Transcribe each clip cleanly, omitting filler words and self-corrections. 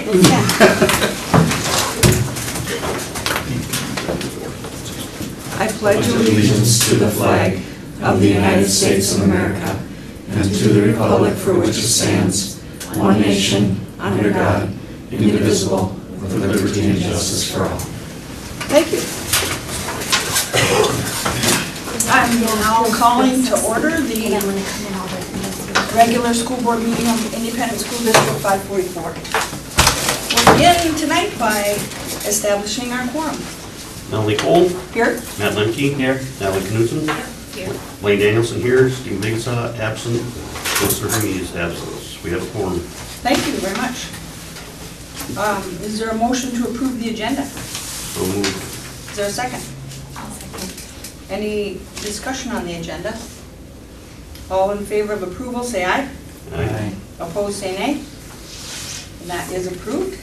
right, let's stand. I pledge allegiance to the flag of the United States of America and to the republic for which it stands, one nation, under God, indivisible, with liberty and justice for all. Thank you. I'm now calling to order the regular school board meeting of Independent School District 544. We'll begin tonight by establishing our quorum. Melanie Cole. Here. Matt Lemke. Here. Natalie Knudsen. Here. Wayne Danielson here. Steve Bigsa absent. Mr. Hermy is absent. We have a quorum. Thank you very much. Is there a motion to approve the agenda? So moved. Is there a second? I'll second. Any discussion on the agenda? All in favor of approval, say aye. Aye. Opposed, say nay. And that is approved.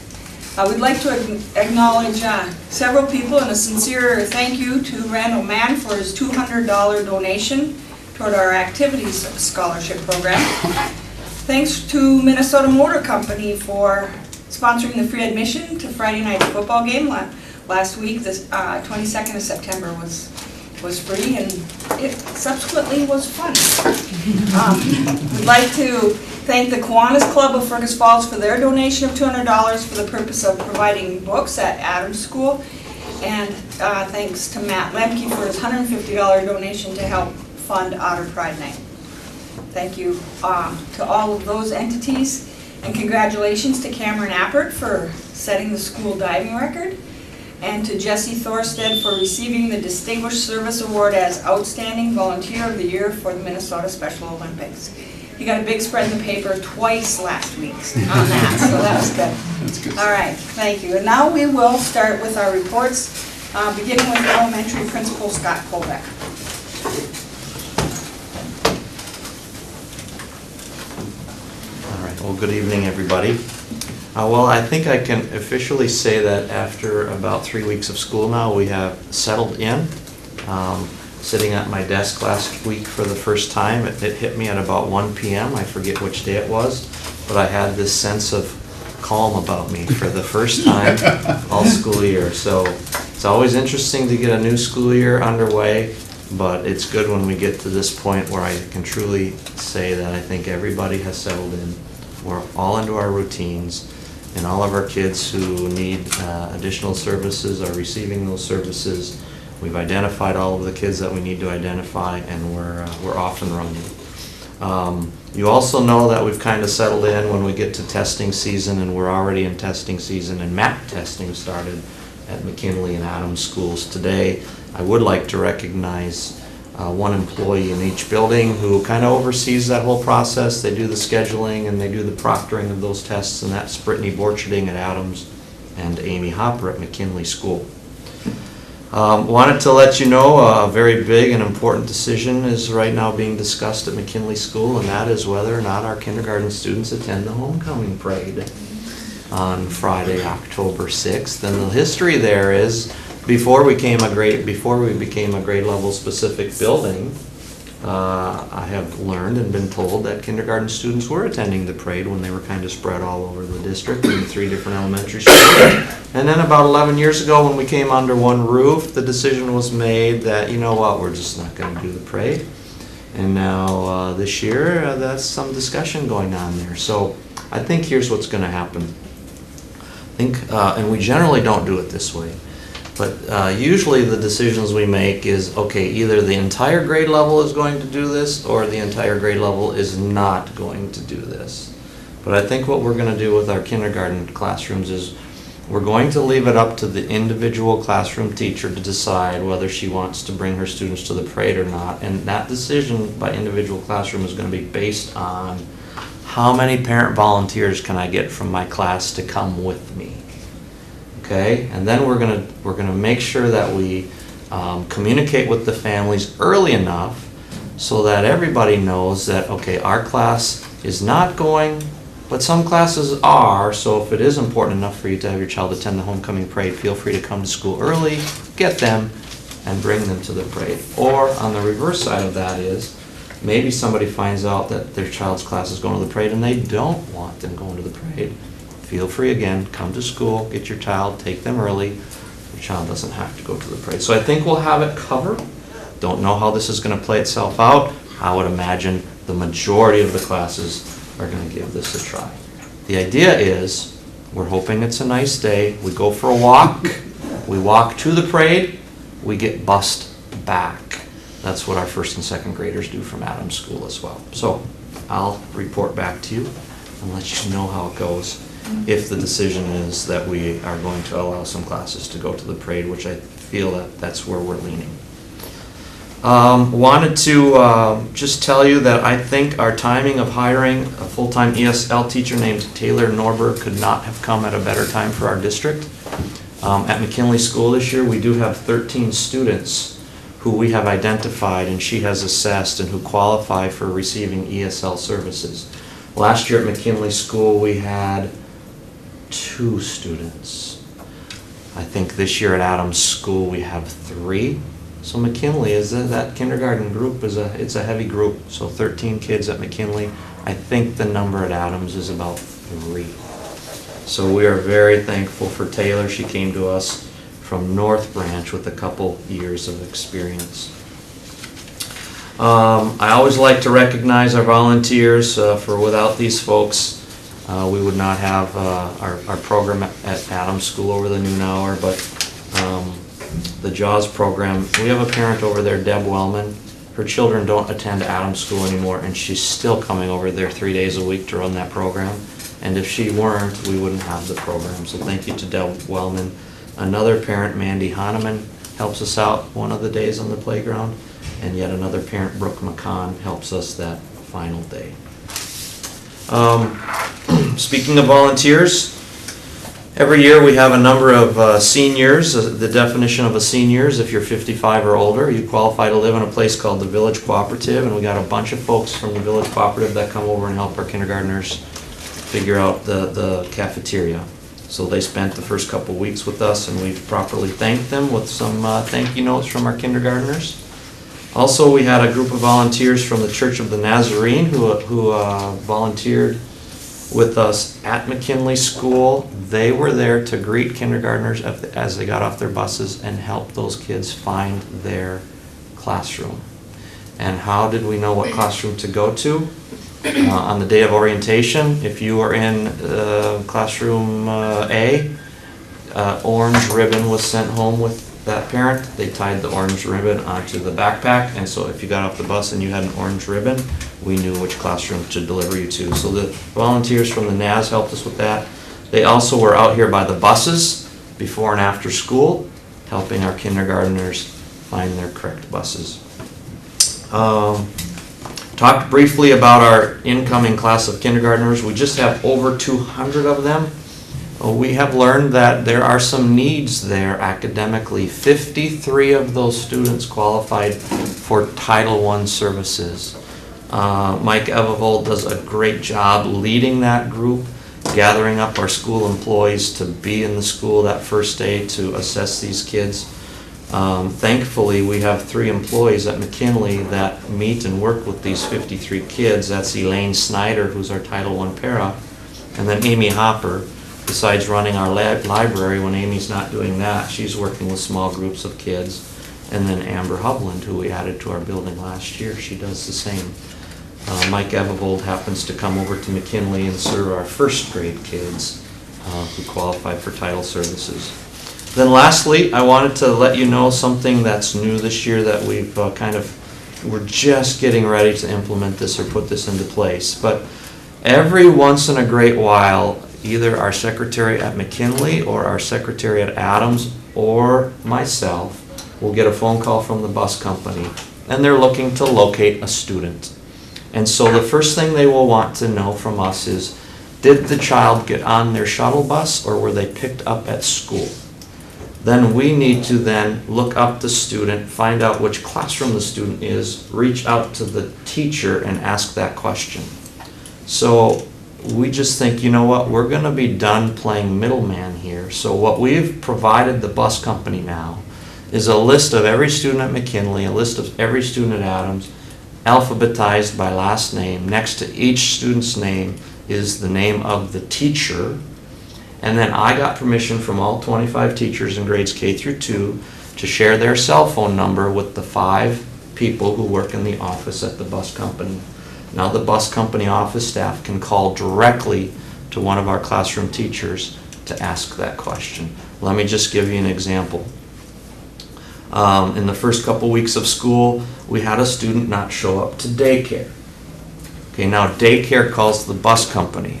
We'd like to acknowledge several people and a sincere thank you to Randall Mann for his $200 donation toward our activities scholarship program. Thanks to Minnesota Motor Company for sponsoring the free admission to Friday night's football game last week. The 22nd of September was free, and it subsequently was fun. We'd like to thank the Kiwanis Club of Fergus Falls for their donation of $200 for the purpose of providing books at Adams School, and thanks to Matt Lemke for his $150 donation to help fund Otter Pride Night. Thank you to all of those entities, and congratulations to Cameron Appert for setting the school diving record, and to Jesse Thorstead for receiving the Distinguished Service Award as Outstanding Volunteer of the Year for the Minnesota Special Olympics. He got a big spread in the paper twice last week on that, so that was good. That's good. All right, thank you. And now we will start with our reports, beginning with elementary principal Scott Kolbeck. All right, well, good evening, everybody. Well, I think I can officially say that after about 3 weeks of school now, we have settled in. Sitting at my desk last week for the first time, it hit me at about 1 p.m. I forget which day it was, but I had this sense of calm about me for the first time all school year. So it's always interesting to get a new school year underway, but it's good when we get to this point where I can truly say that I think everybody has settled in. We're all into our routines, and all of our kids who need additional services are receiving those services. We've identified all of the kids that we need to identify, and we're off and running. You also know that we've kind of settled in when we get to testing season, and we're already in testing season, and MAP testing started at McKinley and Adams schools today. I would like to recognize one employee in each building who kind of oversees that whole process. They do the scheduling and they do the proctoring of those tests, and that's Brittany Borcherding at Adams and Amy Hopper at McKinley School. Wanted to let you know a very big and important decision is right now being discussed at McKinley School, and that is whether or not our kindergarten students attend the homecoming parade on Friday, October 6th. And the history there is before we became a grade level specific building, I have learned and been told that kindergarten students were attending the parade when they were kind of spread all over the district in 3 different elementary schools. And then about 11 years ago, when we came under one roof, the decision was made that, you know what, we're just not going to do the parade. And now this year, that's some discussion going on there. So I think here's what's going to happen. And we generally don't do it this way. But usually the decisions we make is, okay, either the entire grade level is going to do this or the entire grade level is not going to do this. But I think what we're going to do with our kindergarten classrooms is we're going to leave it up to the individual classroom teacher to decide whether she wants to bring her students to the parade or not. And that decision by individual classroom is going to be based on how many parent volunteers can I get from my class to come with me. Okay, and then we're gonna make sure that we communicate with the families early enough so that everybody knows that, okay, our class is not going, but some classes are. So if it is important enough for you to have your child attend the homecoming parade, feel free to come to school early, get them, and bring them to the parade. Or on the reverse side of that is maybe somebody finds out that their child's class is going to the parade and they don't want them going to the parade. feel free again, come to school, get your child, take them early. Your child doesn't have to go to the parade. So I think we'll have it covered. Don't know how this is going to play itself out. I would imagine the majority of the classes are going to give this a try. The idea is, we're hoping it's a nice day. We go for a walk. We walk to the parade. We get bussed back. That's what our first and second graders do from Adams School as well. So I'll report back to you and let you know how it goes if the decision is that we are going to allow some classes to go to the parade, which I feel that that's where we're leaning. Wanted to just tell you that I think our timing of hiring a full-time ESL teacher named Taylor Norberg could not have come at a better time for our district. At McKinley School this year, we do have 13 students who we have identified and she has assessed and who qualify for receiving ESL services. Last year at McKinley School, we had 2 students. I think this year at Adams School, we have 3. So McKinley is that kindergarten group it's a heavy group. So 13 kids at McKinley. I think the number at Adams is about 3. So we are very thankful for Taylor. She came to us from North Branch with a couple years of experience. I always like to recognize our volunteers. For without these folks, we would not have our program at Adams School over the noon hour. But the JAWS program, we have a parent over there, Deb Wellman. Her children don't attend Adams School anymore, and she's still coming over there 3 days a week to run that program. And if she weren't, we wouldn't have the program. So thank you to Deb Wellman. Another parent, Mandy Hahneman, helps us out one of the days on the playground. And yet another parent, Brooke McCon, helps us that final day. Speaking of volunteers, every year we have a number of seniors. The definition of a senior is if you're 55 or older, you qualify to live in a place called the Village Cooperative. And we got a bunch of folks from the Village Cooperative that come over and help our kindergartners figure out the cafeteria. So they spent the first couple weeks with us, and we've properly thanked them with some thank you notes from our kindergartners. Also, we had a group of volunteers from the Church of the Nazarene who volunteered with us at McKinley School. They were there to greet kindergartners as they got off their buses and help those kids find their classroom. And how did we know what classroom to go to? On the day of orientation, if you were in classroom A, orange ribbon was sent home with that parent. They tied the orange ribbon onto the backpack, and so if you got off the bus and you had an orange ribbon, we knew which classroom to deliver you to. So the volunteers from the NAS helped us with that. They also were out here by the buses before and after school, helping our kindergartners find their correct buses. Talked briefly about our incoming class of kindergartners. We just have over 200 of them. We have learned that there are some needs there academically. 53 of those students qualified for Title I services. Mike Evevold does a great job leading that group, gathering up our school employees to be in the school that first day to assess these kids. Thankfully, we have 3 employees at McKinley that meet and work with these 53 kids. That's Elaine Snyder, who's our Title I para, and then Amy Hopper. Besides running our library, when Amy's not doing that, she's working with small groups of kids. And then Amber Hubland, who we added to our building last year, she does the same. Mike Evevold happens to come over to McKinley and serve our first grade kids who qualify for title services. Then lastly, I wanted to let you know something that's new this year that we've we're just getting ready to implement this or put this into place. But every once in a great while, either our secretary at McKinley or our secretary at Adams or myself will get a phone call from the bus company, and they're looking to locate a student. And so the first thing they will want to know from us is, did the child get on their shuttle bus or were they picked up at school? Then we need to then look up the student, find out which classroom the student is, reach out to the teacher and ask that question. So we just think, you know what, we're going to be done playing middleman here. So what we've provided the bus company now is a list of every student at McKinley, a list of every student at Adams, alphabetized by last name. Next to each student's name is the name of the teacher, And then I got permission from all 25 teachers in grades K through 2 to share their cell phone number with the 5 people who work in the office at the bus company. Now the bus company office staff can call directly to one of our classroom teachers to ask that question. Let me just give you an example. In the first couple weeks of school, we had a student not show up to daycare. Okay, now daycare calls the bus company.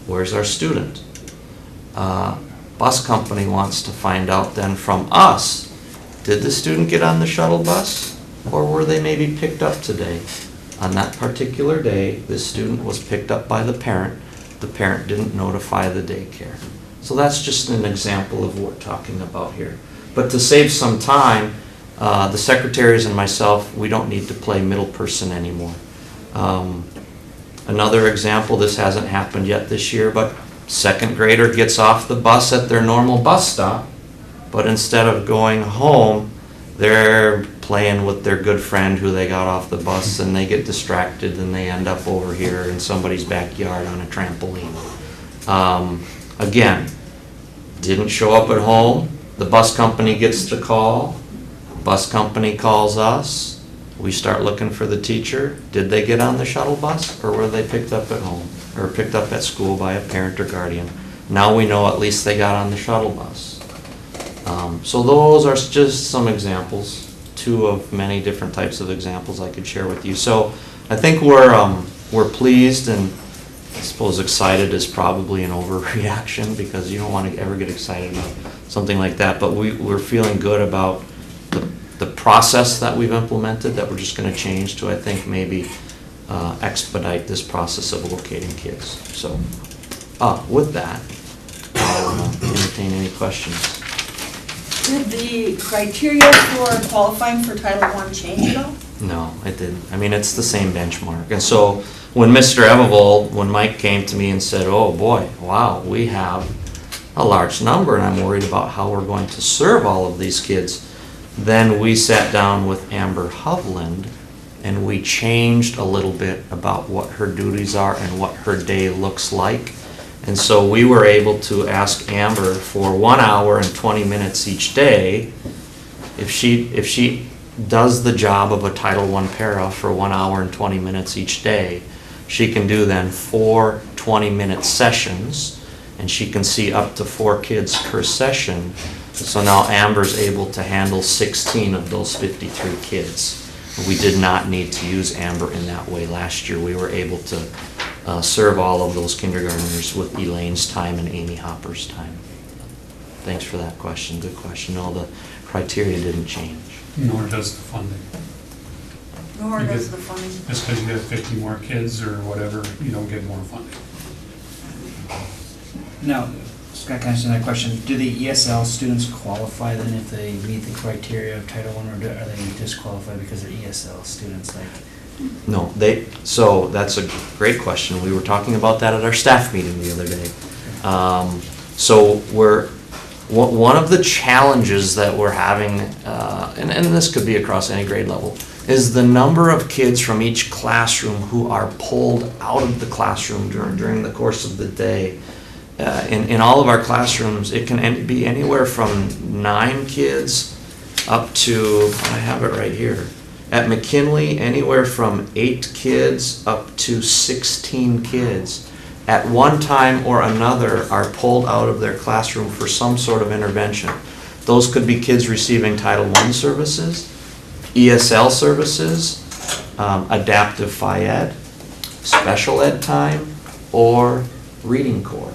Where's our student? Bus company wants to find out then from us, did the student get on the shuttle bus, or were they maybe picked up today? On that particular day, this student was picked up by the parent. The parent didn't notify the daycare. So that's just an example of what we're talking about here. But to save some time, the secretaries and myself, we don't need to play middle person anymore. Another example, this hasn't happened yet this year, but second grader gets off the bus at their normal bus stop, but instead of going home, they're playing with their good friend who they got off the bus, and they get distracted and they end up over here in somebody's backyard on a trampoline. Again, didn't show up at home, the bus company gets the call, bus company calls us, we start looking for the teacher. Did they get on the shuttle bus, or were they picked up at home or picked up at school by a parent or guardian? Now we know at least they got on the shuttle bus. So those are just some examples, 2 of many different types of examples I could share with you. So I think we're pleased, and I suppose excited is probably an overreaction, because you don't want to ever get excited about something like that. But we're feeling good about the process that we've implemented, that we're just going to change to, I think, maybe expedite this process of locating kids. So with that, I'll entertain any questions. Did the criteria for qualifying for Title I change at all? No, it didn't. I mean, it's the same benchmark. And so when Mr. Evevold, when Mike came to me and said, oh boy, wow, we have a large number and I'm worried about how we're going to serve all of these kids, then we sat down with Amber Hovland and we changed a little bit about what her duties are and what her day looks like. And so we were able to ask Amber for 1 hour and 20 minutes each day. If she does the job of a Title I para for 1 hour and 20 minutes each day, she can do then 4 20-minute sessions, and she can see up to 4 kids per session. So now Amber's able to handle 16 of those 53 kids. We did not need to use Amber in that way last year. We were able to serve all of those kindergartners with Elaine's time and Amy Hopper's time. Thanks for that question. Good question. No, the criteria didn't change. Nor does the funding. Nor does the funding. Just because you have 50 more kids or whatever, you don't get more funding. Now, Scott, can I ask you that question? Do the ESL students qualify then if they meet the criteria of Title I, or are they disqualified because they're ESL students? No, so that's a great question. We were talking about that at our staff meeting the other day. So one of the challenges that we're having, and this could be across any grade level, is the number of kids from each classroom who are pulled out of the classroom during the course of the day. In all of our classrooms, it can be anywhere from 9 kids up to, I have it right here, at McKinley, anywhere from 8 kids up to 16 kids at one time or another are pulled out of their classroom for some sort of intervention. Those could be kids receiving Title I services, ESL services, adaptive phy-ed, special ed time, or reading corps,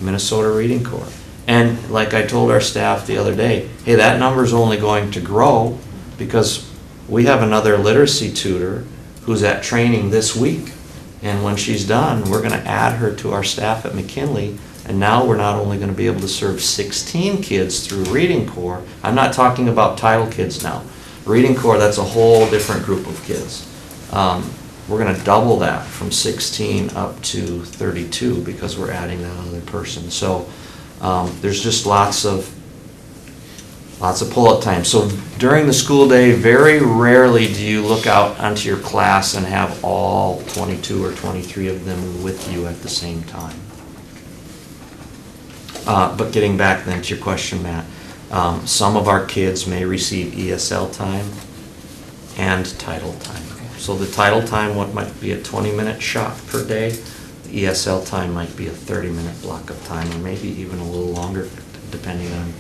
Minnesota Reading Corps. And like I told our staff the other day, hey, that number is only going to grow because we have another literacy tutor who's at training this week. And when she's done, we're going to add her to our staff at McKinley. And now we're not only going to be able to serve 16 kids through Reading Corps. I'm not talking about Title kids now. Reading Corps, that's a whole different group of kids. We're going to double that from 16 up to 32 because we're adding that other person. So there's just lots of pull-up time. So during the school day, very rarely do you look out onto your class and have all 22 or 23 of them with you at the same time. But getting back then to your question, Matt, some of our kids may receive ESL time and title time. So the title time, what might be a 20-minute shot per day, the ESL time might be a 30-minute block of time, or maybe even a little longer, depending on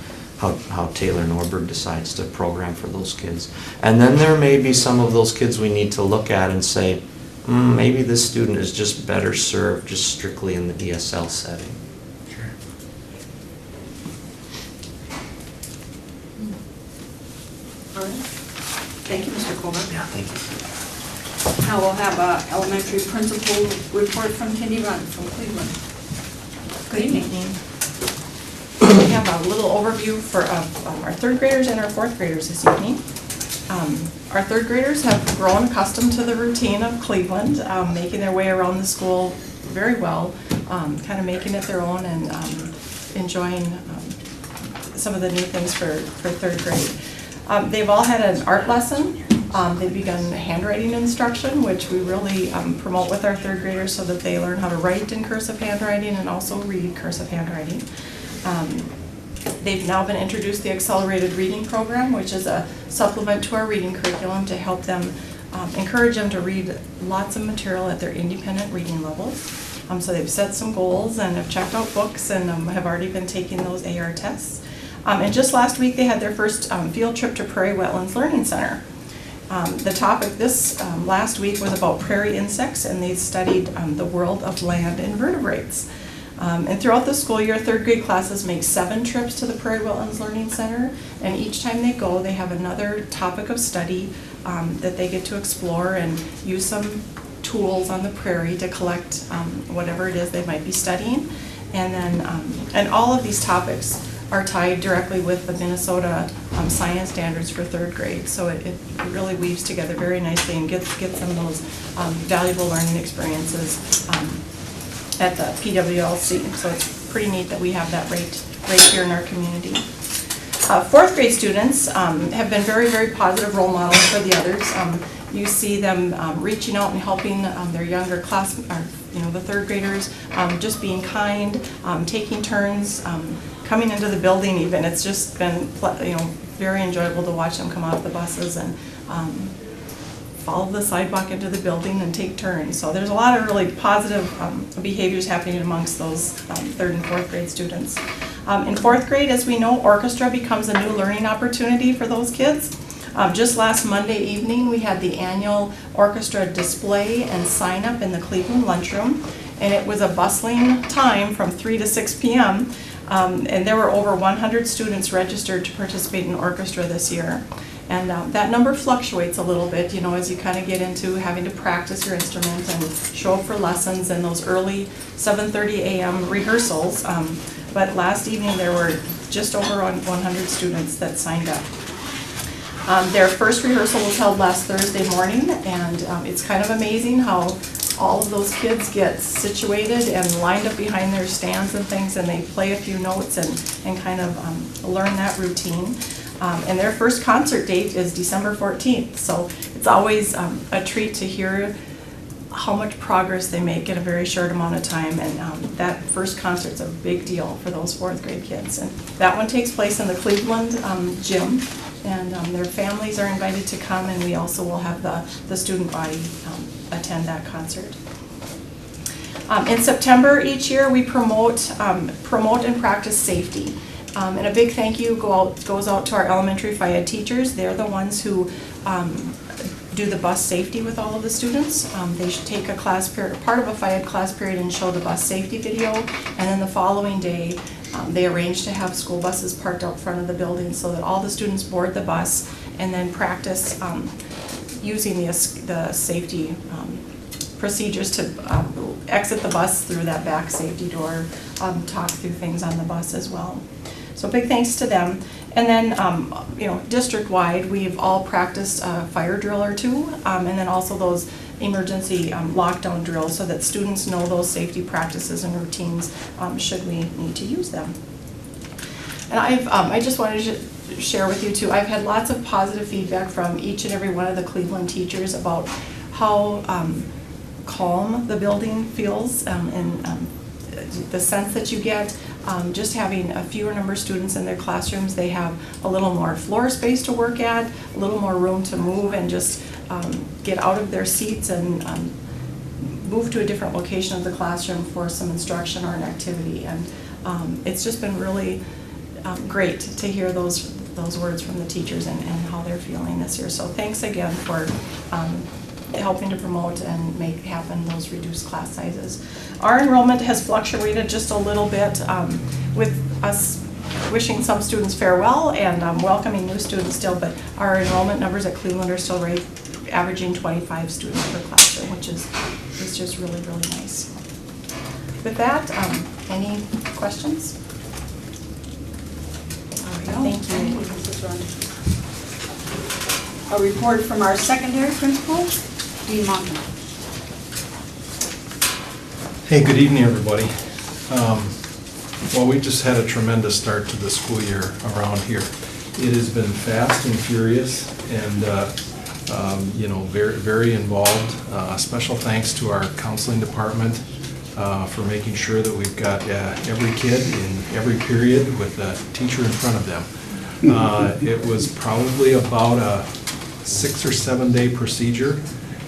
how Taylor Norberg decides to program for those kids. And then there may be some of those kids we need to look at and say, maybe this student is just better served just strictly in the ESL setting. Sure. All right. Thank you, Mr. Colbert. Yeah, thank you. Now we'll have an elementary principal report from Cindy Run from Cleveland. Good evening. We have a little overview for our third graders and our fourth graders this evening. Our third graders have grown accustomed to the routine of Cleveland, making their way around the school very well, kind of making it their own and enjoying some of the new things for third grade. They've all had an art lesson. They've begun handwriting instruction, which we really promote with our third graders so that they learn how to write in cursive handwriting and also read cursive handwriting. They've now been introduced to the accelerated reading program, which is a supplement to our reading curriculum to help them, encourage them to read lots of material at their independent reading levels. So they've set some goals and have checked out books and have already been taking those AR tests. And just last week they had their first field trip to Prairie Wetlands Learning Center. The topic this last week was about prairie insects, and they studied the world of land invertebrates. And throughout the school year, third grade classes make 7 trips to the Prairie Wetlands Learning Center, and each time they go, they have another topic of study that they get to explore and use some tools on the prairie to collect whatever it is they might be studying. And then, and all of these topics are tied directly with the Minnesota science standards for third grade. So it really weaves together very nicely and gets some of those valuable learning experiences at the PWLC. So it's pretty neat that we have that right here in our community. Fourth grade students have been very, very positive role models for the others. You see them reaching out and helping their younger class, the third graders, just being kind, taking turns, coming into the building even. It's just been very enjoyable to watch them come out of the buses and follow the sidewalk into the building and take turns. So there's a lot of really positive behaviors happening amongst those third and fourth grade students. In fourth grade, as we know, orchestra becomes a new learning opportunity for those kids. Just last Monday evening, we had the annual orchestra display and sign up in the Cleveland lunchroom, and it was a bustling time from 3 to 6 p.m. And there were over 100 students registered to participate in orchestra this year. And that number fluctuates a little bit, as you kind of get into having to practice your instrument and show up for lessons and those early 7:30 a.m. rehearsals. But last evening there were just over 100 students that signed up. Their first rehearsal was held last Thursday morning, and it's kind of amazing how all of those kids get situated and lined up behind their stands and things, and they play a few notes and kind of learn that routine. And their first concert date is December 14th, so it's always a treat to hear how much progress they make in a very short amount of time, and that first concert's a big deal for those fourth grade kids. And that one takes place in the Cleveland gym, and their families are invited to come, and we also will have the student body attend that concert. In September each year, we promote and practice safety. And a big thank you goes out to our elementary FIAD teachers. They're the ones who do the bus safety with all of the students. They should take a class period, part of a FIAD class period, and show the bus safety video. And then the following day, they arrange to have school buses parked out front of the building so that all the students board the bus and then practice using the safety procedures to exit the bus through that back safety door, talk through things on the bus as well. So big thanks to them. And then, district-wide, we've all practiced a fire drill or two, and then also those emergency lockdown drills so that students know those safety practices and routines should we need to use them. And I just wanted to share with you too, I've had lots of positive feedback from each and every one of the Cleveland teachers about how calm the building feels and the sense that you get. just having a fewer number of students in their classrooms. They have a little more floor space to work at, a little more room to move and just get out of their seats and move to a different location of the classroom for some instruction or an activity. And it's just been really great to hear those words from the teachers and how they're feeling this year. So thanks again for helping to promote and make happen those reduced class sizes. Our enrollment has fluctuated just a little bit with us wishing some students farewell and welcoming new students still, but our enrollment numbers at Cleveland are still averaging 25 students per classroom, which is just really, really nice. With that, any questions? All right, thank you. Mrs. Rund. A report from our secondary principal, Dean Monken. Hey, good evening, everybody. Well, we just had a tremendous start to the school year around here. It has been fast and furious and, very, very involved. Special thanks to our counseling department for making sure that we've got every kid in every period with a teacher in front of them. It was probably about a 6 or 7 day procedure,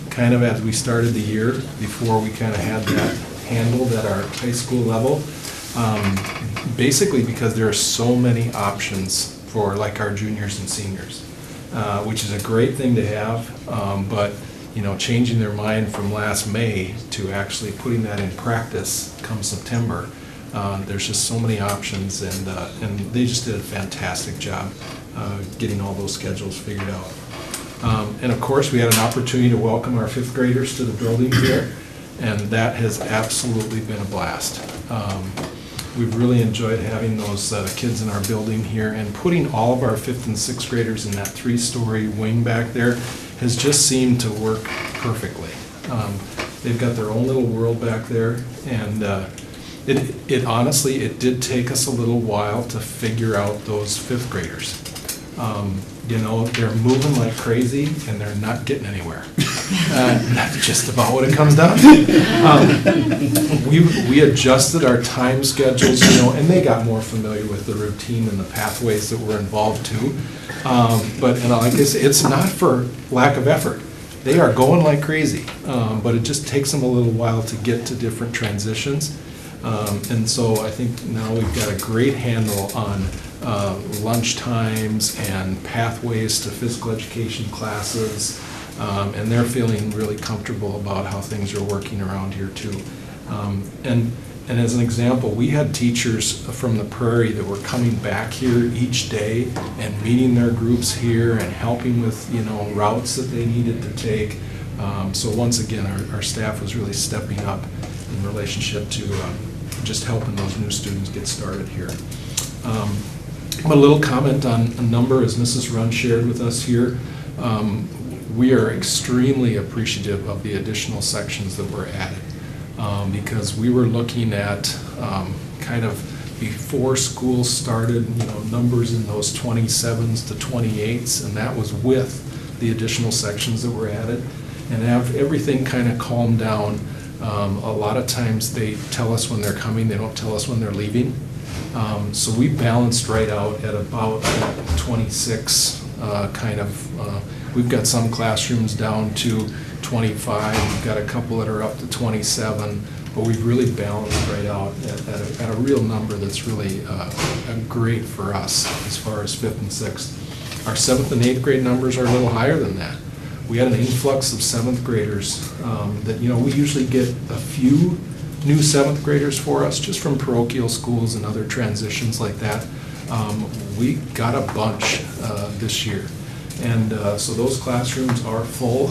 kind of as we started the year, before we kind of had that handled at our high school level. Basically because there are so many options for like our juniors and seniors, which is a great thing to have, but changing their mind from last May to actually putting that in practice come September, there's just so many options, and they just did a fantastic job getting all those schedules figured out. And of course, we had an opportunity to welcome our 5th graders to the building here, and that has absolutely been a blast. We've really enjoyed having those kids in our building here, and putting all of our 5th and 6th graders in that 3-story wing back there has just seemed to work perfectly. They've got their own little world back there, and it honestly, it did take us a little while to figure out those 5th graders. They're moving like crazy and they're not getting anywhere. That's just about what it comes down to. We adjusted our time schedules, and they got more familiar with the routine and the pathways that were involved too. But like I say, it's not for lack of effort. They are going like crazy, but it just takes them a little while to get to different transitions. And so I think now we've got a great handle on lunch times and pathways to physical education classes, and they're feeling really comfortable about how things are working around here too. And as an example, we had teachers from the Prairie that were coming back here each day and meeting their groups here and helping with routes that they needed to take. So once again, our staff was really stepping up in relationship to just helping those new students get started here. A little comment on a number, as Mrs. Rund shared with us here. We are extremely appreciative of the additional sections that were added, because we were looking at kind of before school started, numbers in those 27s to 28s, and that was with the additional sections that were added. And everything kind of calmed down. A lot of times they tell us when they're coming, they don't tell us when they're leaving. So we balanced right out at about 26 we've got some classrooms down to 25, we've got a couple that are up to 27, but we've really balanced right out at a real number that's really great for us as far as 5th and 6th. Our 7th and 8th grade numbers are a little higher than that. We had an influx of 7th graders that, we usually get a few new 7th graders for us just from parochial schools and other transitions like that. We got a bunch this year. And so those classrooms are full.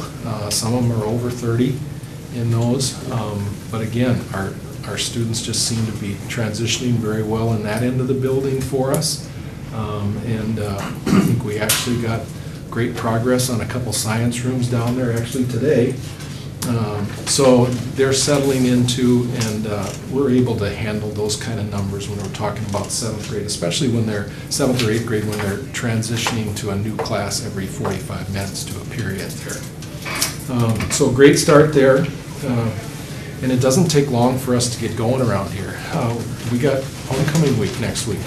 Some of them are over 30 in those. But again, our students just seem to be transitioning very well in that end of the building for us. I think we actually got great progress on a couple science rooms down there actually today. So they're settling into, and we're able to handle those kind of numbers when we're talking about 7th grade, especially when they're 7th or 8th grade, when they're transitioning to a new class every 45 minutes to a period there. So great start there. And it doesn't take long for us to get going around here. We got homecoming week next week.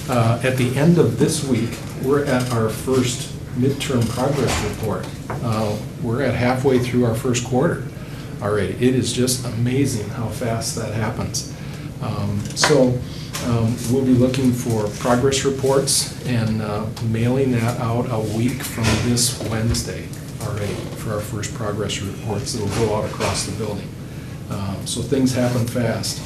At the end of this week, we're at our first midterm progress report. We're at halfway through our first quarter already. It is just amazing how fast that happens. We'll be looking for progress reports and mailing that out a week from this Wednesday already for our first progress reports that will go out across the building. So things happen fast.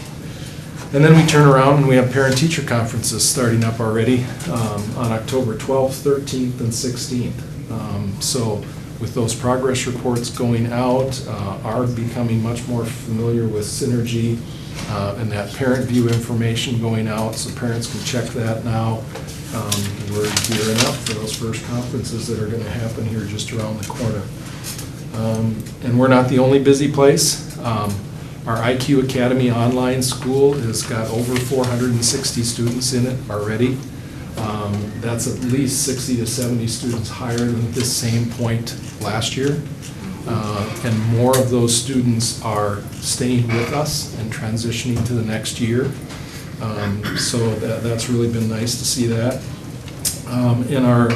And then we turn around and we have parent-teacher conferences starting up already on October 12th, 13th, and 16th. So with those progress reports going out, are becoming much more familiar with Synergy and that parent view information going out, so parents can check that now. We're gearing up for those first conferences that are going to happen here just around the corner. And we're not the only busy place. Our IQ Academy online school has got over 460 students in it already. That's at least 60 to 70 students higher than this same point last year. And more of those students are staying with us and transitioning to the next year. So that's really been nice to see that. In our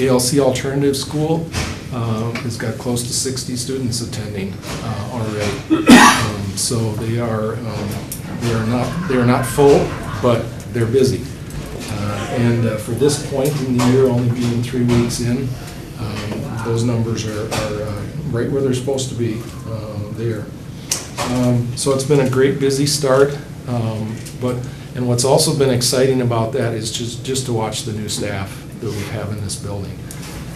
ALC Alternative School, has got close to 60 students attending already. So they are not full, but they're busy. And for this point in the year, only being 3 weeks in, those numbers are right where they're supposed to be there. So it's been a great busy start. And what's also been exciting about that is just to watch the new staff that we have in this building.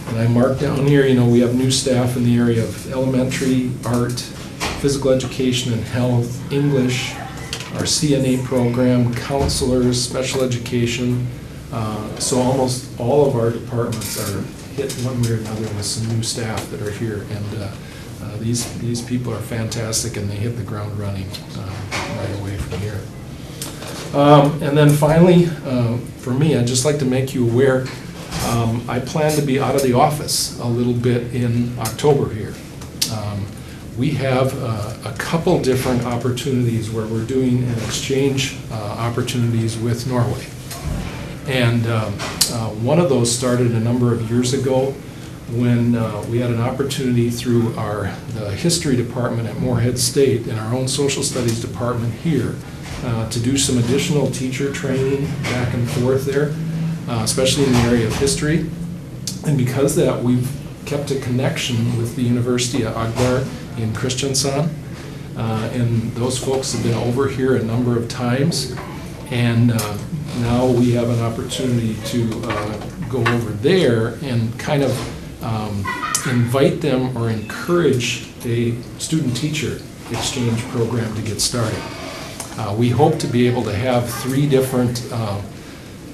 And I marked down here, we have new staff in the area of elementary, art, physical education and health, English, our CNA program, counselors, special education. So almost all of our departments are hit one way or another with some new staff that are here. And these people are fantastic and they hit the ground running right away from here. And then finally, for me, I'd just like to make you aware, I plan to be out of the office a little bit in October here. We have a couple different opportunities where we're doing an exchange opportunities with Norway. And one of those started a number of years ago when we had an opportunity through the history department at Moorhead State and our own social studies department here to do some additional teacher training back and forth there, especially in the area of history. And because of that, we've kept a connection with the University of Agder in Kristiansand. And those folks have been over here a number of times. And now we have an opportunity to go over there and kind of invite them or encourage a student-teacher exchange program to get started. We hope to be able to have 3 different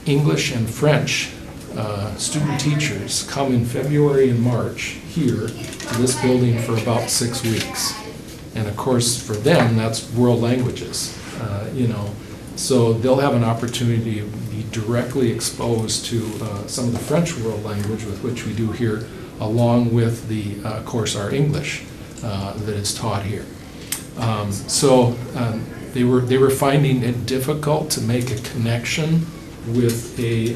English and French student teachers come in February and March here to this building for about 6 weeks. And of course, for them, that's world languages, So they'll have an opportunity to be directly exposed to some of the French world language with which we do here, along with of course, our English that is taught here. They were finding it difficult to make a connection with a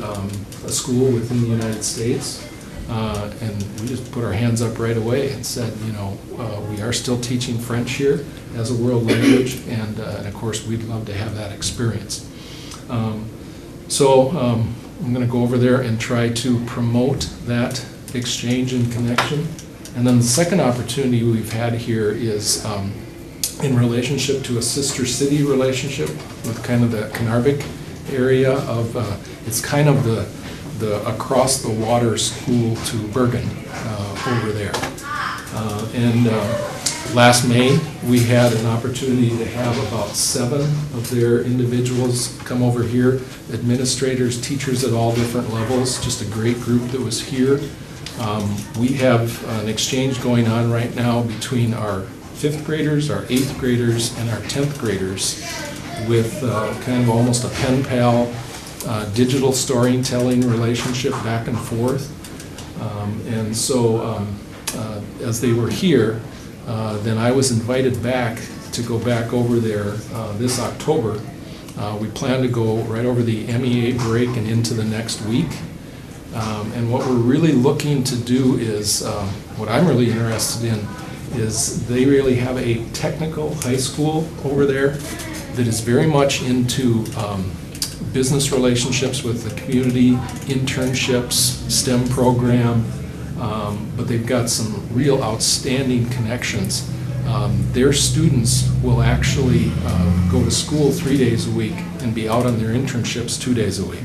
school within the United States. And we just put our hands up right away and said, we are still teaching French here as a world language, and of course, we'd love to have that experience. I'm going to go over there and try to promote that exchange and connection. And then the second opportunity we've had here is in relationship to a sister city relationship with kind of the Knarvik area of, it's kind of the across the water school to Bergen over there. Last May, we had an opportunity to have about 7 of their individuals come over here, administrators, teachers at all different levels, just a great group that was here. We have an exchange going on right now between our 5th graders, our 8th graders, and our 10th graders with kind of almost a pen pal digital storytelling relationship back and forth. As they were here, then I was invited back to go back over there this October. We plan to go right over the MEA break and into the next week. And what we're really looking to do is, what I'm really interested in, is they really have a technical high school over there that is very much into business relationships with the community, internships, STEM program, but they've got some real outstanding connections. Their students will actually go to school 3 days a week and be out on their internships 2 days a week.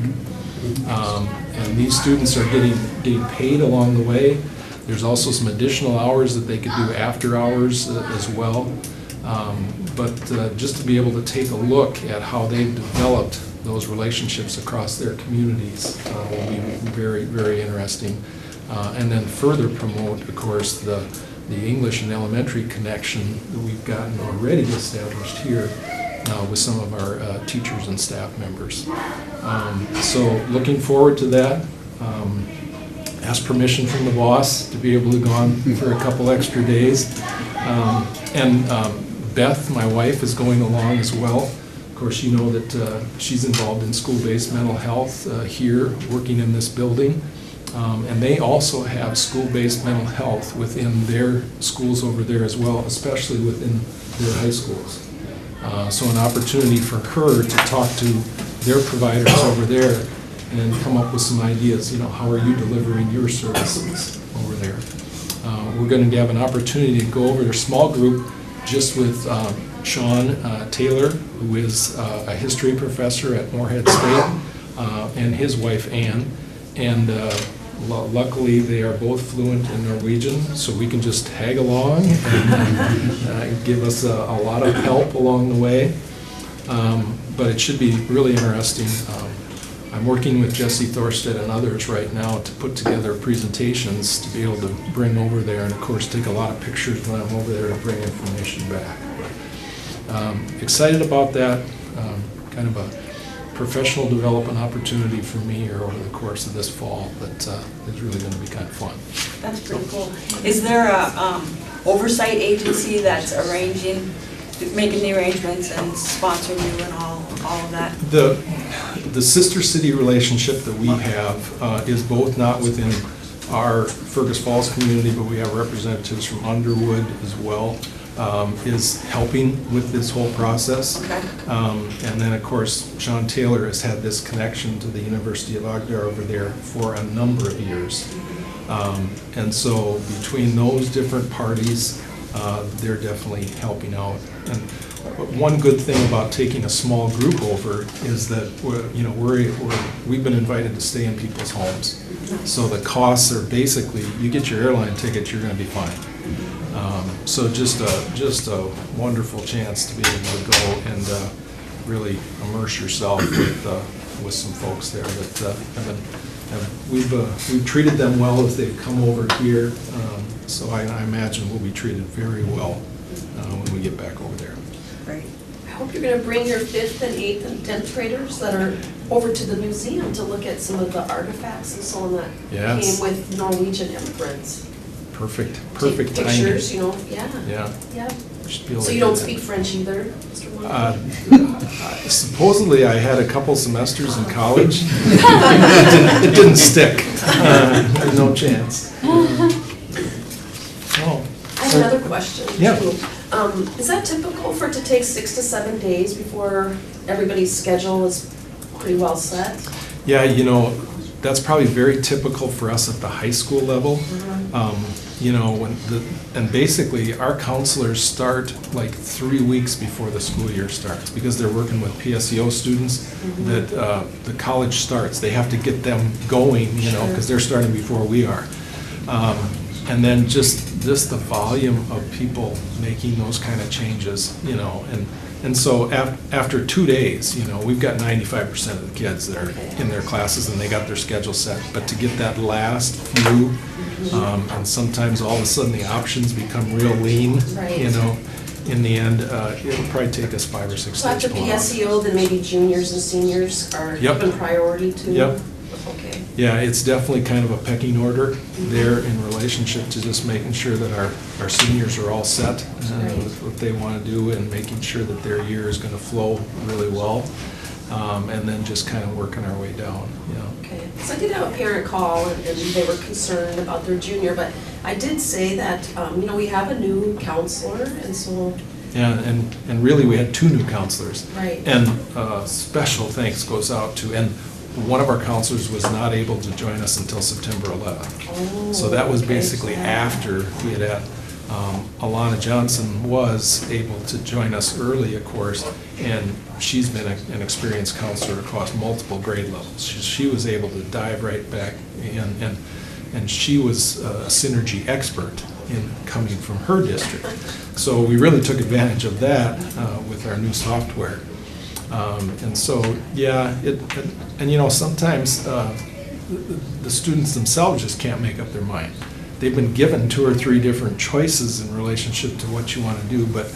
And these students are getting paid along the way. There's also some additional hours that they could do after hours as well. But just to be able to take a look at how they've developed those relationships across their communities will be very, very interesting. And then further promote, of course, the English and elementary connection that we've gotten already established here with some of our teachers and staff members. So looking forward to that. Asked permission from the boss to be able to go on for a couple extra days. And Beth, my wife, is going along as well. Of course, you know that she's involved in school-based mental health here, working in this building. And they also have school-based mental health within their schools over there as well, especially within their high schools. So an opportunity for her to talk to their providers over there and come up with some ideas, how are you delivering your services over there? We're going to have an opportunity to go over their small group just with Sean Taylor, who is a history professor at Moorhead State, and his wife Ann. And luckily they are both fluent in Norwegian, so we can just tag along and give us a lot of help along the way. But it should be really interesting. I'm working with Jesse Thorstead and others right now to put together presentations to be able to bring over there, and of course take a lot of pictures when I'm over there to bring information back. Excited about that, kind of a professional development opportunity for me here over the course of this fall that is really going to be kind of fun. That's pretty cool. Is there a oversight agency that's making the arrangements and sponsoring you and all of that? The sister city relationship that we have is both not within our Fergus Falls community, but we have representatives from Underwood as well, is helping with this whole process. Okay. And then, of course, Sean Taylor has had this connection to the University of Agder over there for a number of years. And so between those different parties, they're definitely helping out. And one good thing about taking a small group over is that we've been invited to stay in people's homes. So the costs are basically, you get your airline ticket, you're going to be fine. So just a wonderful chance to be able to go and really immerse yourself with some folks there that we've treated them well as they've come over here. So I imagine we'll be treated very well when we get back over there. Great. I hope you're going to bring your 5th and 8th and 10th graders that are over to the museum to look at some of the artifacts and so on that Yes. came with Norwegian immigrants. Perfect Take timing. pictures, yeah. Yeah. So So you don't speak French either, Mr. Moore? Supposedly I had a couple semesters in college. It didn't stick. There's no chance. Oh. I have another question. Yeah. too. Is that typical for it to take 6 to 7 days before everybody's schedule is pretty well set? Yeah, that's probably very typical for us at the high school level. And basically our counselors start like 3 weeks before the school year starts because they're working with PSEO students that the college starts. They have to get them going, because they're starting before we are. And then just the volume of people making those kind of changes, and so after 2 days, we've got 95% of the kids that are in their classes and they got their schedule set. But to get that last few, and sometimes all of a sudden the options become real lean, Right. in the end, it'll probably take us 5 or 6 So days. after PSEO, then maybe juniors and seniors are Yep. given priority to? Yep, Okay. Yeah, it's definitely kind of a pecking order there in relationship to just making sure that our seniors are all set with what they want to do and making sure that their year is going to flow really well. And then just kind of working our way down, you know. Okay, so I did have a parent call, and they were concerned about their junior, but I did say that, we have a new counselor, and so. Yeah, and really, we had 2 new counselors. Right. And special thanks goes out to, and one of our counselors was not able to join us until September 11th. Oh, So that was okay. basically after we had had, Alana Johnson was able to join us early, of course, and she's been an experienced counselor across multiple grade levels. She was able to dive right back in, and she was a synergy expert in coming from her district. So we really took advantage of that with our new software. And so, yeah, sometimes the students themselves just can't make up their mind. They've been given 2 or 3 different choices in relationship to what you want to do, but,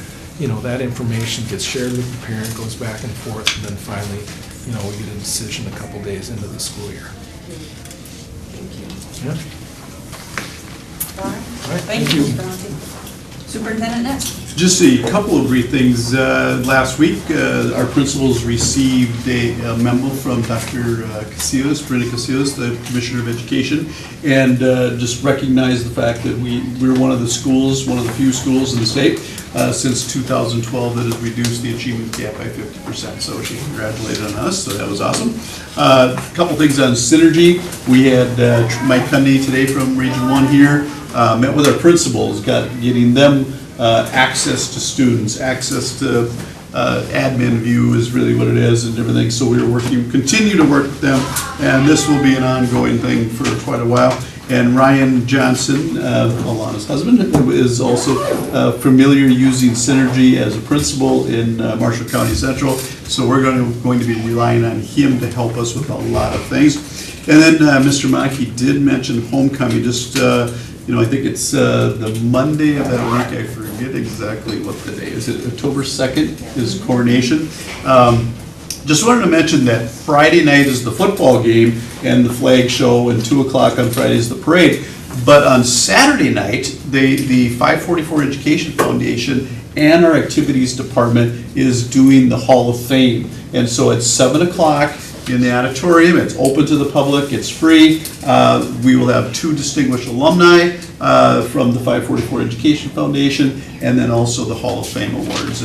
that information gets shared with the parent, goes back and forth, and then finally, we get a decision a couple days into the school year. Thank you. Yeah. All right. All right, Thank you, Mr. Monty. Superintendent Ness? Just a couple of brief things. Last week, our principals received a memo from Dr. Casillas, Brenda Casillas, the Commissioner of Education, and just recognized the fact that we're one of the schools, one of the few schools in the state since 2012 that has reduced the achievement gap by 50%. So she congratulated on us, so that was awesome. A couple things on synergy. We had Mike Cundy today from Region 1 here, met with our principals, getting them access to students, access to admin view is really what it is and everything. So we're continue to work with them, and this will be an ongoing thing for quite a while. And Ryan Johnson, Alana's husband, is also familiar using Synergy as a principal in Marshall County Central. So we're going to be relying on him to help us with a lot of things. And then Mr. Mackey did mention homecoming. Just I think it's the Monday of that week. I forget exactly what the day is. It October 2nd is coronation. Just wanted to mention that Friday night is the football game and the flag show, and 2 o'clock on Friday is the parade. But on Saturday night, the 544 Education Foundation and our activities department is doing the Hall of Fame. And so at 7 o'clock in the auditorium, it's open to the public, it's free. We will have 2 distinguished alumni from the 544 Education Foundation, and then also the Hall of Fame Awards.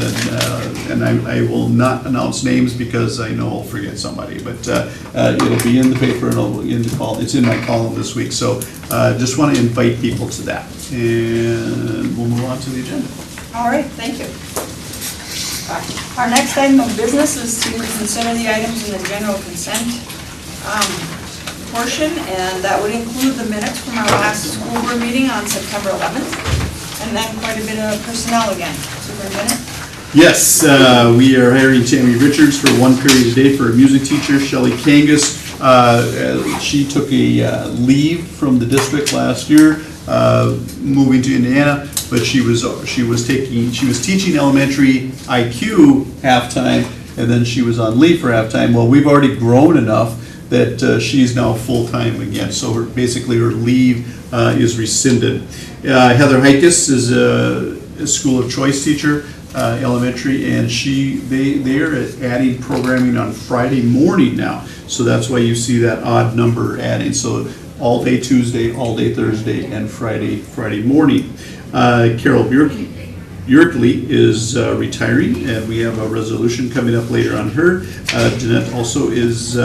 And I will not announce names because I know I'll forget somebody, but it'll be in the paper and it's in my column this week. So just want to invite people to that. And we'll move on to the agenda. All right, thank you. Our next item of business is to consider the items in the general consent portion, and that would include the minutes from our last school board meeting on September 11th, and then quite a bit of personnel again. Superintendent? Yes, we are hiring Tammy Richards for 1 period a day for a music teacher. Shelley Kangas, she took a leave from the district last year, moving to Indiana, but she was teaching elementary IQ half-time, and then she was on leave for half-time. Well, we've already grown enough that she's now full-time again, so basically her leave is rescinded. Heather Heikus is a school of choice teacher, elementary, and they are adding programming on Friday morning now, so that's why you see that odd number adding. So all day Tuesday, all day Thursday, and Friday morning. Carol Bjerkley is retiring, and we have a resolution coming up later on her. Jeanette also is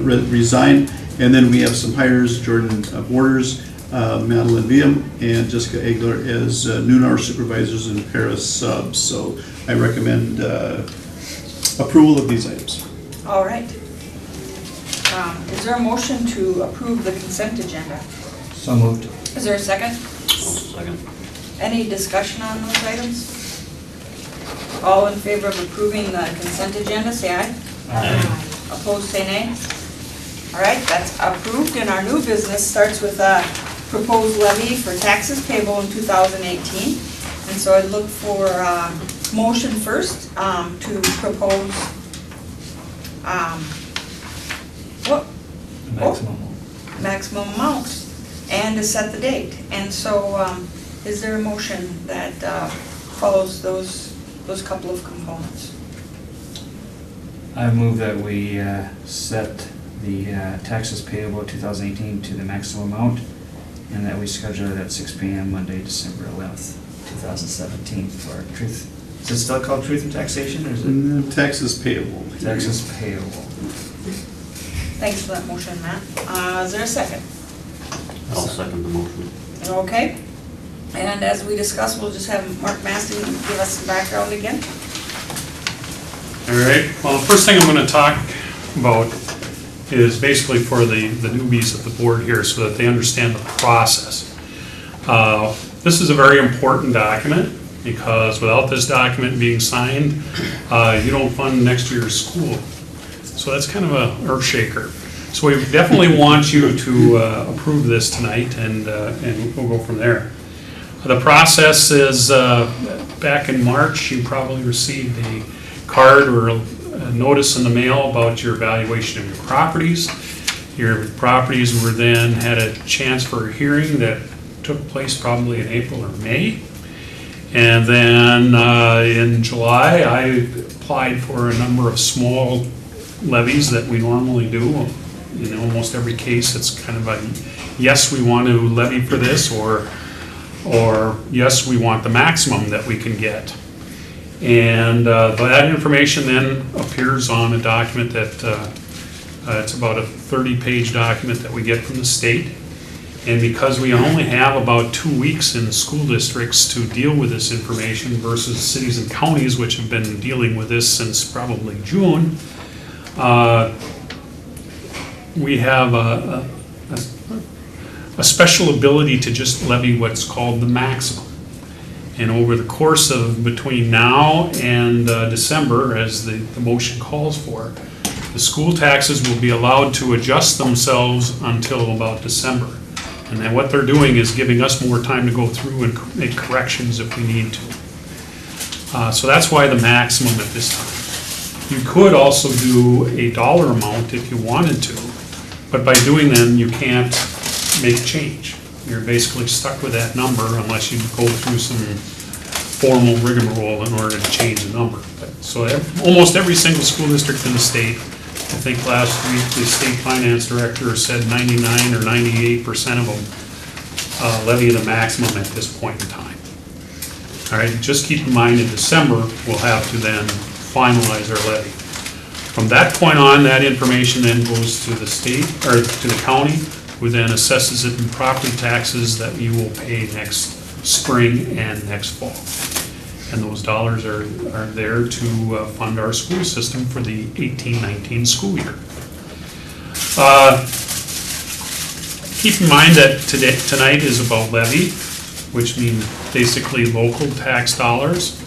resigned, and then we have some hires: Jordan Borders, Madeline Viam, and Jessica Egler as noon hour supervisors and Paris subs. So I recommend approval of these items. All right. Is there a motion to approve the consent agenda? So moved. Is there a second? Second. Any discussion on those items? All in favor of approving the consent agenda, say aye. Aye. Opposed, say nay. All right, that's approved, and our new business starts with a proposed levy for taxes payable in 2018. And so I'd look for a motion first to propose What? The maximum. Maximum amount, and to set the date. And so, is there a motion that follows those couple of components? I move that we set the taxes payable 2018 to the maximum amount, and that we schedule it at 6 p.m. Monday, December 11th, 2017 for truth. Is it still called truth and taxation, or is it Taxes payable. taxes payable? Thanks for that motion, Matt. Is there a second? I'll second the motion. Okay. And as we discussed, we'll just have Mark Maston give us some background again. All right, well, the first thing I'm going to talk about is basically for the newbies at the board here so that they understand the process. This is a very important document because without this document being signed, you don't fund next year's school. So that's kind of a earth shaker. So we definitely want you to approve this tonight, and we'll go from there. The process is, back in March, you probably received a card or a notice in the mail about your evaluation of your properties. Your properties were then had a chance for a hearing that took place probably in April or May. And then in July, I applied for a number of small levies that we normally do. In almost every case, it's kind of a, yes, we want to levy for this, or yes, we want the maximum that we can get. And that information then appears on a document that, it's about a 30-page document that we get from the state. And because we only have about 2 weeks in school districts to deal with this information versus cities and counties, which have been dealing with this since probably June, we have a special ability to just levy what's called the maximum. And over the course of between now and December, as the motion calls for, the school taxes will be allowed to adjust themselves until about December. And then what they're doing is giving us more time to go through and make corrections if we need to. So that's why the maximum at this time. You could also do a dollar amount if you wanted to, but by doing them, you can't make a change. You're basically stuck with that number unless you go through some formal rigmarole in order to change the number. So almost every single school district in the state, I think last week the state finance director said 99 or 98% of them levy the maximum at this point in time. All right, just keep in mind in December, we'll have to then finalize our levy. From that point on, that information then goes to the state, or to the county, who then assesses it in property taxes that you will pay next spring and next fall. And those dollars are there to fund our school system for the 18-19 school year. Keep in mind that tonight is about levy, which means basically local tax dollars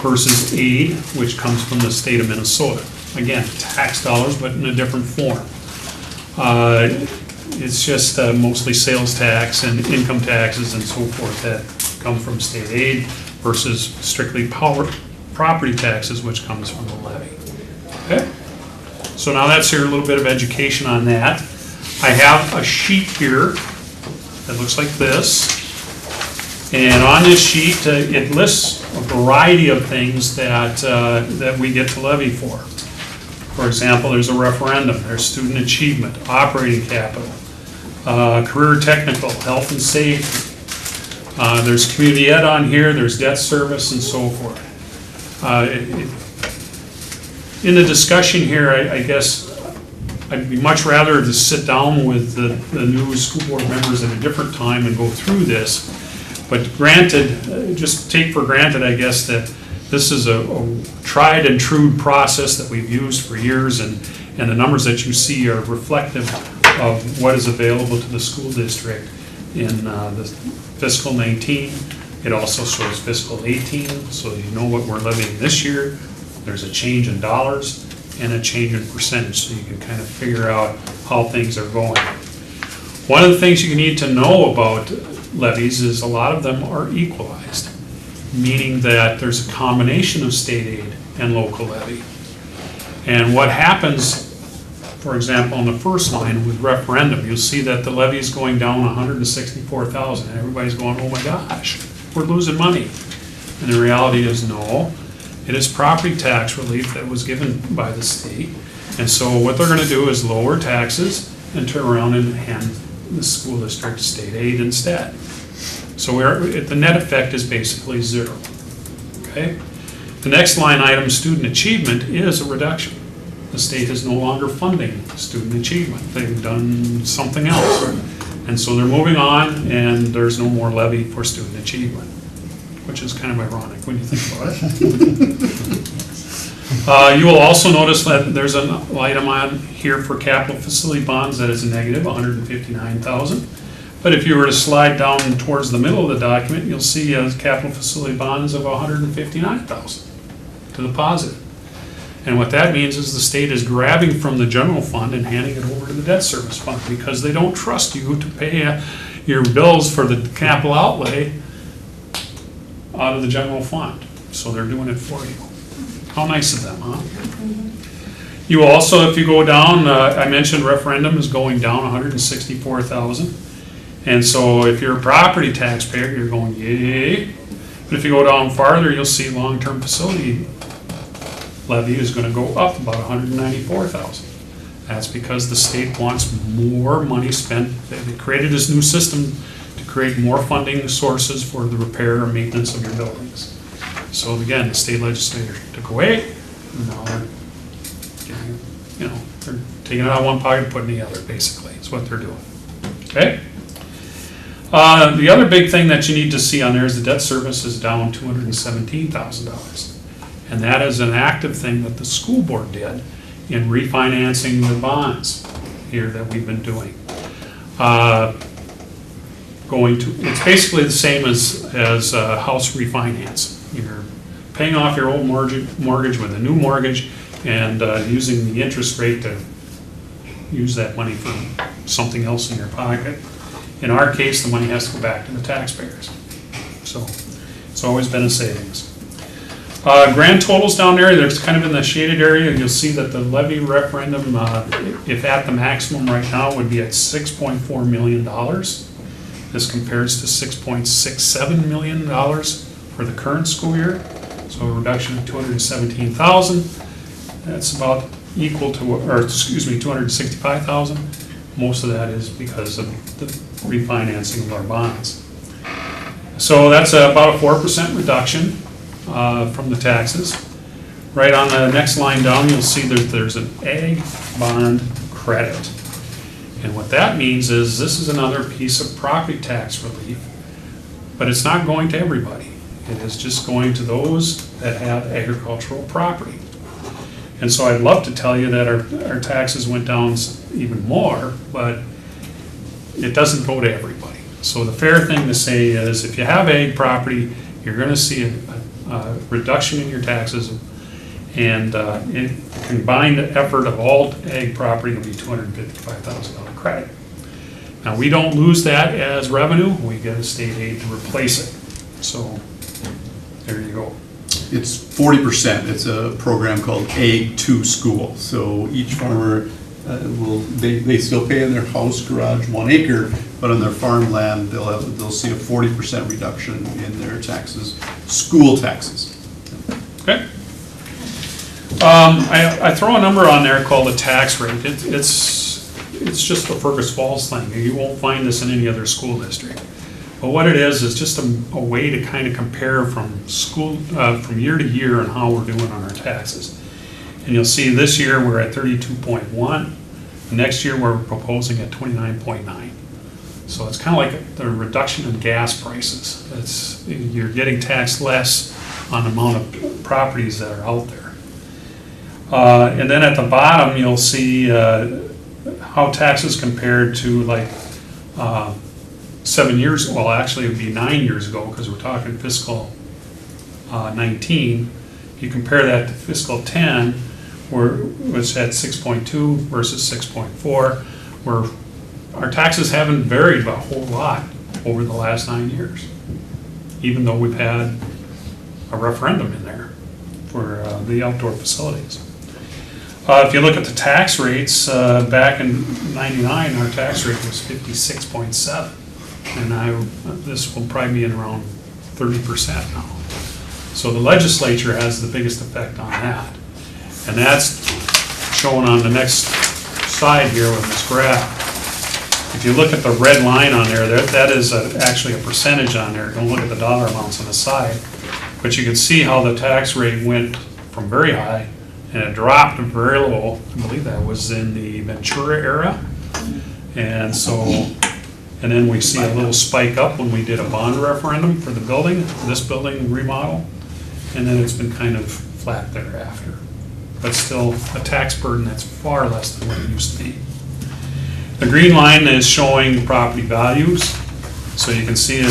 versus aid, which comes from the state of Minnesota. Again, tax dollars, but in a different form. It's just mostly sales tax and income taxes and so forth that come from state aid versus strictly property taxes, which comes from the levy. Okay? So now that's here a little bit of education on that. I have a sheet here that looks like this. And on this sheet, it lists a variety of things that we get to levy for. For example, there's a referendum, there's student achievement, operating capital, career technical, health and safety. There's community ed on here, there's debt service and so forth. In the discussion here, I guess I'd be much rather to sit down with the new school board members at a different time and go through this. But granted, just take for granted, I guess, that this is a tried and true process that we've used for years, and the numbers that you see are reflective of what is available to the school district in the fiscal 19. It also shows fiscal 18, so you know what we're levying this year. There's a change in dollars and a change in percentage, so you can kind of figure out how things are going. One of the things you need to know about levies is a lot of them are equalized, meaning that there's a combination of state aid and local levy. And what happens for example, on the first line with referendum, you'll see that the levy is going down 164,000, and everybody's going, oh my gosh, we're losing money. And the reality is, no, it is property tax relief that was given by the state. And so what they're gonna do is lower taxes and turn around and hand the school district state aid instead. So the net effect is basically zero, okay? The next line item, student achievement, is a reduction. The state is no longer funding student achievement. They've done something else. And so they're moving on, and there's no more levy for student achievement, which is kind of ironic when you think about it. You will also notice that there's an item on here for capital facility bonds that is a negative, 159,000. But if you were to slide down towards the middle of the document, you'll see capital facility bonds of 159,000 to the positive. And what that means is the state is grabbing from the general fund and handing it over to the debt service fund because they don't trust you to pay your bills for the capital outlay out of the general fund. So they're doing it for you. How nice of them, huh? You also, if you go down, I mentioned referendum is going down 164,000. And so if you're a property taxpayer, you're going, yay. But if you go down farther, you'll see long-term facility levy is going to go up about 194,000. That's because the state wants more money spent. They created this new system to create more funding sources for the repair and maintenance of your buildings. So again, the state legislature took away, and now they're getting, they're taking it out of one pocket and putting it in the other, basically. That's what they're doing. Okay? The other big thing that you need to see on there is the debt service is down $217,000. And that is an active thing that the school board did in refinancing the bonds here that we've been doing. It's basically the same as house refinance. You're paying off your old mortgage with a new mortgage and using the interest rate to use that money for something else in your pocket. In our case, the money has to go back to the taxpayers. So it's always been a savings. Grand totals down there's kind of in the shaded area, you'll see that the levy referendum, if at the maximum right now, would be at $6.4 million. This compares to $6.67 million for the current school year. So a reduction of 217,000. That's about equal to, $265,000. Most of that is because of the refinancing of our bonds. So that's about a 4% reduction from the taxes. Right on the next line down, you'll see that there's an ag bond credit. And what that means is this is another piece of property tax relief, but it's not going to everybody. It is just going to those that have agricultural property. And so I'd love to tell you that our taxes went down even more, but it doesn't go to everybody. So the fair thing to say is if you have ag property, you're going to see a reduction in your taxes, and the combined effort of all ag property will be $255,000 credit. Now, we don't lose that as revenue, we get a state aid to replace it. So there you go. It's 40%. It's a program called Ag to School. So each farmer they still pay in their house, garage, 1 acre, but on their farmland they'll see a 40% reduction in their taxes, school taxes. Okay. I throw a number on there called the tax rate. It's just a Fergus Falls thing. You won't find this in any other school district. But what it is just a way to kind of compare from year to year and how we're doing on our taxes. And you'll see this year we're at 32.1. Next year we're proposing at 29.9. So it's kind of like the reduction in gas prices. You're getting taxed less on the amount of properties that are out there. And then at the bottom you'll see how taxes compared to like 7 years, well actually it would be 9 years ago because we're talking fiscal 19. If you compare that to fiscal 10, was at 6.2 versus 6.4, where our taxes haven't varied a whole lot over the last 9 years, even though we've had a referendum in there for the outdoor facilities. If you look at the tax rates, back in '99, our tax rate was 56.7. And this will probably be in around 30% now. So the legislature has the biggest effect on that. And that's shown on the next slide here with this graph. If you look at the red line on there, that is actually a percentage on there. Don't look at the dollar amounts on the side. But you can see how the tax rate went from very high and it dropped to very low. I believe that was in the Ventura era. And so, and then we see a little spike up when we did a bond referendum for the building, this building remodel. And then it's been kind of flat thereafter. But still a tax burden that's far less than what it used to be. The green line is showing property values. So you can see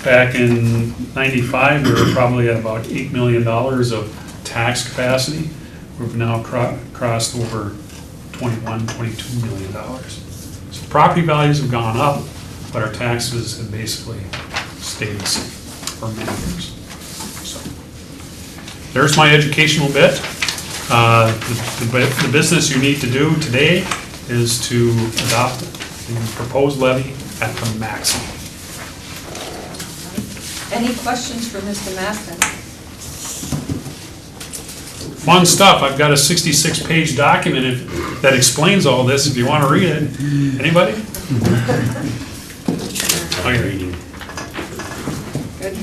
back in '95, we were probably at about $8 million of tax capacity. We've now crossed over $22 million. So property values have gone up, but our taxes have basically stayed the same for many years. So there's my educational bit. The business you need to do today is to adopt the proposed levy at the maximum. Any questions for Mr. Maston? Fun stuff. I've got a 66-page document that explains all this if you want to read it. Anybody? Reading. Good.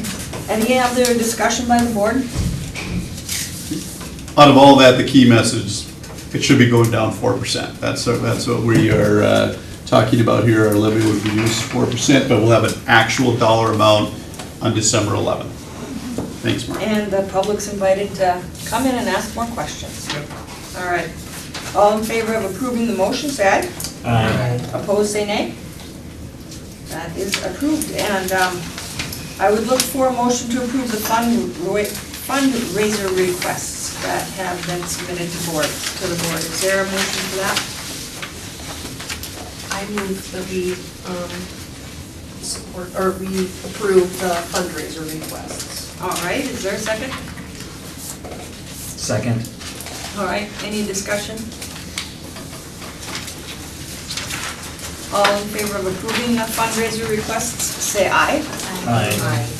Any other discussion by the board? Out of all that, the key message, it should be going down 4%. That's what we are talking about here. Our levy would reduce 4%, but we'll have an actual dollar amount on December 11th. Thanks, Mark. And the public's invited to come in and ask more questions. All right. All in favor of approving the motion, say aye. Aye. Opposed, say nay. That is approved. And I would look for a motion to approve the fundraiser requests that have been submitted to the board. Is there a motion for that? I move that we support, or we approve the fundraiser requests. All right, is there a second? Second. All right, any discussion? All in favor of approving the fundraiser requests, say aye. Aye.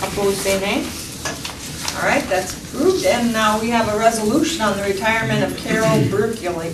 Opposed, say nay. All right, that's approved. And now we have a resolution on the retirement of Carol Berkeley.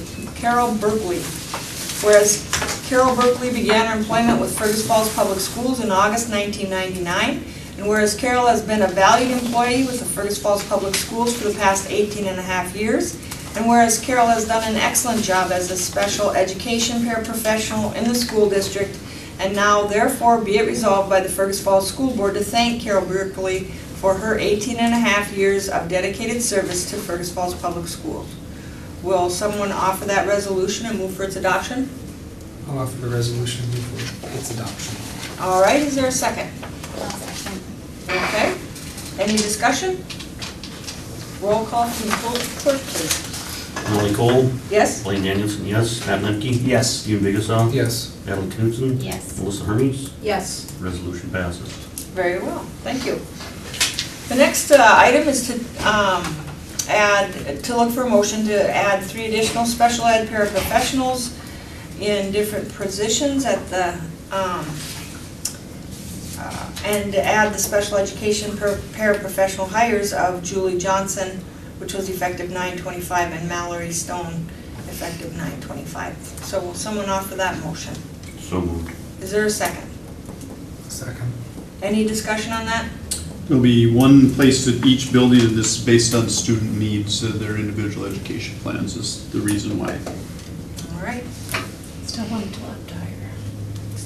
Whereas Carol Berkeley began her employment with Fergus Falls Public Schools in August 1999. And whereas Carol has been a valued employee with the Fergus Falls Public Schools for the past 18.5 years. And whereas Carol has done an excellent job as a special education paraprofessional in the school district. And now therefore be it resolved by the Fergus Falls School Board to thank Carol Berkeley for her 18.5 years of dedicated service to Fergus Falls Public Schools. Will someone offer that resolution and move for its adoption? I'll offer the resolution and move for its adoption. All right, is there a second? Okay. Any discussion? Roll call from the clerk, please. Molly Cole, Yes? Blaine Danielson, yes. Matt Lemke, Yes. Stephen Biggessa, Yes. Natalie Knudsen, Yes. Melissa Hermes, Yes. resolution passes. Very well, thank you. The next item is to look for a motion to add 3 additional special ed paraprofessionals in different positions at the, and to add the special education paraprofessional hires of Julie Johnson, which was effective 9/25, and Mallory Stone, effective 9/25. So will someone offer that motion? So moved. Is there a second? Second. Any discussion on that? There'll be one place at each building, and this is based on student needs, their individual education plans is the reason why. All right, Still wanting to up to hire.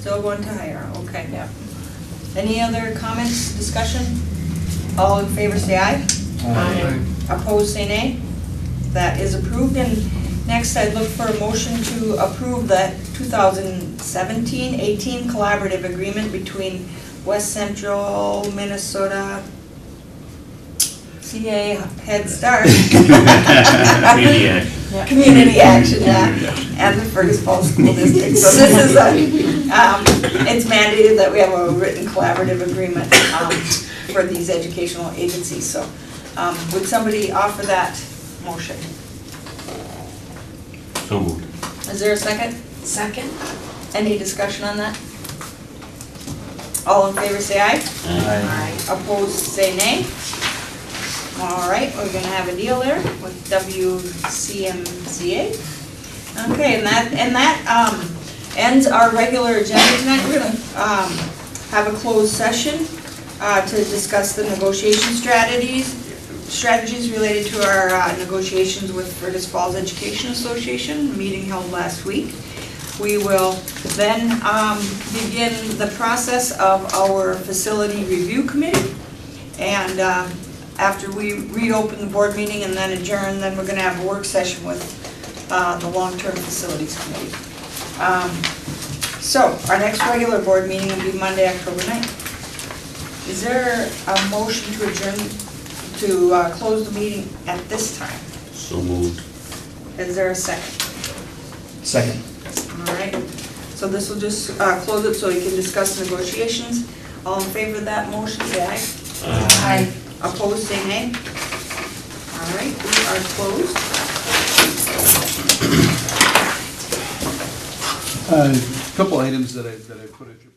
still going to hire, okay. Yep. Any other comments, discussion? All in favor say aye. Aye. Opposed say nay. That is approved. And next I'd look for a motion to approve the 2017-18 collaborative agreement between West Central Minnesota CA Head Start. Community Action. Community Action, and the Fergus Falls School District. So this is it's mandated that we have a written collaborative agreement for these educational agencies. So would somebody offer that motion? So moved. Is there a second? Second? Any discussion on that? All in favor, say aye. Aye. Opposed, say nay. All right, we're gonna have a deal there with WCMCA. Okay, and that ends our regular agenda tonight. We're gonna have a closed session to discuss the negotiation strategies related to our negotiations with Fergus Falls Education Association, meeting held last week. We will then begin the process of our facility review committee. And after we reopen the board meeting and then adjourn, then we're gonna have a work session with the long-term facilities committee. So our next regular board meeting will be Monday, October 9th. Is there a motion to adjourn, to close the meeting at this time? So moved. Is there a second? Second. All right, so this will just close it so we can discuss negotiations. All in favor of that motion, say aye. Aye. Opposed, say nay. All right, we are closed. A couple items that I put at your